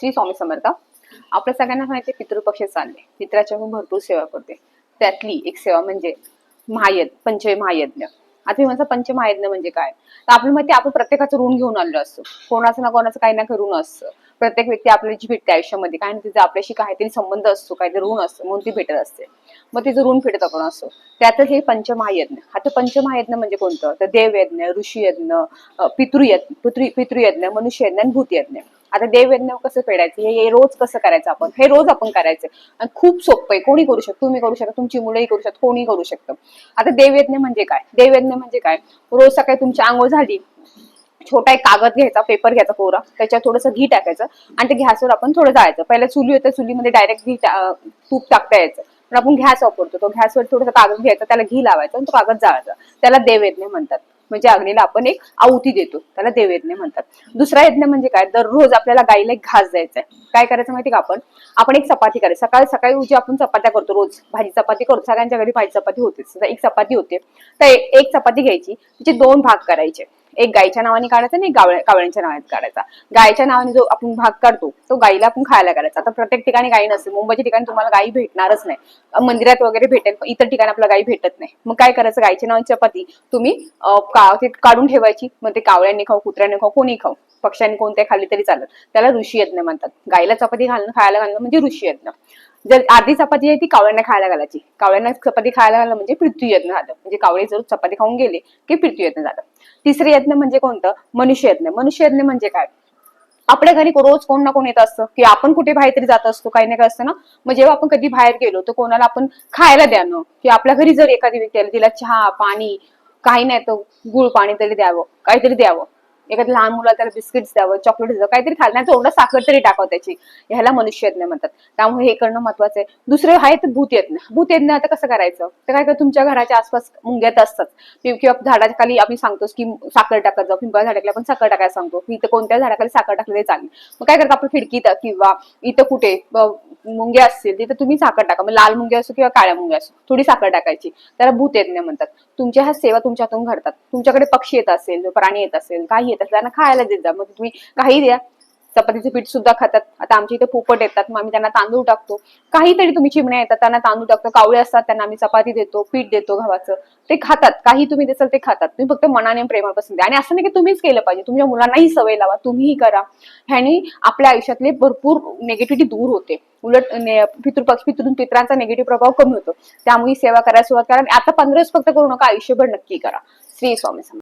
श्री स्वामी समर्थ. आपल्या सगळ्यांना माहिती आहे पितृपक्ष चालले, पित्राची आपण भरपूर सेवा करते. त्यातली एक सेवा म्हणजे महायज्ञ, पंचमहायज्ञ. आता मी म्हणतो पंचमहायज्ञ म्हणजे काय, तर आपल्या माहिती आपण प्रत्येकाचं ऋण घेऊन आलेलो असतो. कोणाचं ना कोणाचं काही ना काही ऋण असतं. प्रत्येक व्यक्ती आपल्याला जी भेटते आयुष्यामध्ये काय ना तिचा आपल्याशी काहीतरी संबंध असतो, काहीतरी ऋण असतं म्हणून ती भेटत असते. मग तिचं ऋण फेडत आपण असतो. त्यातच हे पंचमहायज्ञ. आता पंचमहायज्ञ म्हणजे कोणतं, तर देवयज्ञ, ऋषीयज्ञ, पितृयज्ञ, मनुष्ययज्ञ आणि भूतयज्ञ. आता देवयज्ञ कसं फेडायचं, हे रोज कसं करायचं, आपण हे रोज आपण करायचं. आणि खूप सोपं आहे, कोणी करू शकतो, तुम्ही करू शकता, तुमची मुलंही करू शकतात, कोणी करू शकतं. आता देवयज्ञ म्हणजे काय, देवयज्ञ म्हणजे काय, रोज सकाळी तुमची आंघोळ झाली, छोटा एक कागद घ्यायचा, पेपर घ्यायचा कोरा, त्याच्यात थोडंसं घी टाकायचं आणि ते गॅसवर आपण थोडं जाळायचं. पहिल्या चुली होतं, चुलीमध्ये डायरेक्ट तूप टाकता यायचं, पण आपण गॅस वापरतो, तो गॅसवर थोडंसं कागद घ्यायचा, त्याला घी लावायचं आणि तो कागद जाळायचा. त्याला देवयज्ञ म्हणतात. म्हणजे अग्नीला आपण एक आहुती देतो, त्याला देवयज्ञ म्हणतात. दुसरा यज्ञ म्हणजे काय, दररोज आपल्याला गाईला एक घास द्यायचा आहे. काय करायचं माहिती का, आपण एक चपाती करायची. सकाळी सकाळी जी आपण चपात्या करतो, रोज भाजी चपाती करतो, सगळ्यांच्या घरी भाजी चपाती होतेच. एक चपाती होते, तर एक चपाती घ्यायची, तिचे दोन भाग करायचे. एक गायच्या नावाने काढायचा आणि एक कावळ्यांच्या नावाने काढायचा. गायच्या नावाने जो आपण भाग काढतो तो गाईला आपण खायला करायचा. आता प्रत्येक ठिकाणी गाई नसते, मुंबईच्या ठिकाणी तुम्हाला गाई भेटणारच नाही, मंदिरात वगैरे भेटेल, पण इतर ठिकाणी आपल्याला गाई भेटत नाही. मग काय करायचं, गायच्या नावाची चपाती तुम्ही काढून ठेवायची. मग ते कावळ्यांनी खाऊ, कुत्र्यांनी खाऊ, कोणी खाऊ, पक्ष्यांनी कोणत्या खाल्ली तरी चालत. त्याला ऋषी यज्ञ म्हणतात. गाईला चपाती खायला घालणं म्हणजे ऋषी यज्ञ. जर आधी चपाती आहे ती कावळ्यांना खायला घालायची, कावळ्यांना चपाती खायला घालणं म्हणजे पृथ्वी यज्ञ झालं. म्हणजे कावळे जर चपाती खाऊन गेले की पृथ्वी यज्ञ झालं. तिसरे यज्ञ म्हणजे कोणतं, मनुष्य यज्ञ. मनुष्य यज्ञ म्हणजे काय, आपल्या घरी रोज कोण ना कोण येत असतं, की आपण कुठे बाहेर तरी जात असतो, काही ना काही असतं ना. मग जेव्हा आपण कधी बाहेर गेलो तर कोणाला आपण खायला द्यावं, की आपल्या घरी जर एखादी व्यक्ती आली, तिला चहा पाणी काही नाही तर गुळ पाणी तरी द्यावं, काहीतरी द्यावं. एखाद्या लहान मुलाला त्याला बिस्किट्स द्यावं, चॉकलेट द्यावं, काहीतरी खायला थोडं साखर तरी टाकावं त्याची. ह्याला मनुष्य यज्ञ म्हणतात. त्यामुळे हे करणं महत्वाचं आहे. दुसरे आहे तर भूतयज्ञ. भूतयज्ञ आता कसं करायचं, तर काय तुमच्या घराच्या आसपास मुंग्यात असतात, किंवा झाडाच्या खाली आपण सांगतो की साखर टाकत जाऊ, पिंपळा झाडाखाली आपण साखर टाकायला सांगतो, की इथं कोणत्या झाडाखाली साखर टाकली चालेल. मग काय करतो आपण, खिडकीत किंवा इथं कुठे मुंग्या असतील तिथं तुम्ही साखर टाका. मग लाल मुंग्या असो किंवा काळ्या मुंग्या असो, थोडी साखर टाकायची. त्याला भूतयज्ञ म्हणतात. तुमच्या ह्या सेवा तुमच्या हातून घडतात. तुमच्याकडे पक्षी येत असेल, प्राणी येत असेल, काही येत असेल, त्यांना खायला देत जा. मग तुम्ही काही द्या, चपातीचं पीठ सुद्धा खातात. आता आमच्या इथे पोपट येतात, मग आम्ही त्यांना तांदूळ टाकतो. काहीतरी तुम्ही चिमण्या येतात त्यांना तांदूळ टाकतो, कावळे असतात त्यांना आम्ही चपाती देतो, पीठ देतो गव्हाचं, ते खातात. काही तुम्ही देसाल ते खातात. तुम्ही फक्त मनाने प्रेमापासून द्या. आणि असं नाही की तुम्हीच केलं पाहिजे, तुमच्या मुलांनाही सवय लावा, तुम्हीही करा. ह्यानी आपल्या आयुष्यातले भरपूर निगेटिव्हिटी दूर होते. उलट पितरांचा निगेटिव्ह प्रभाव कमी होतो. त्यामुळे सेवा करायला सुरुवात करा. आता 15 फक्त करू नका, आयुष्यभर नक्की करा. श्री स्वामी समर्थ.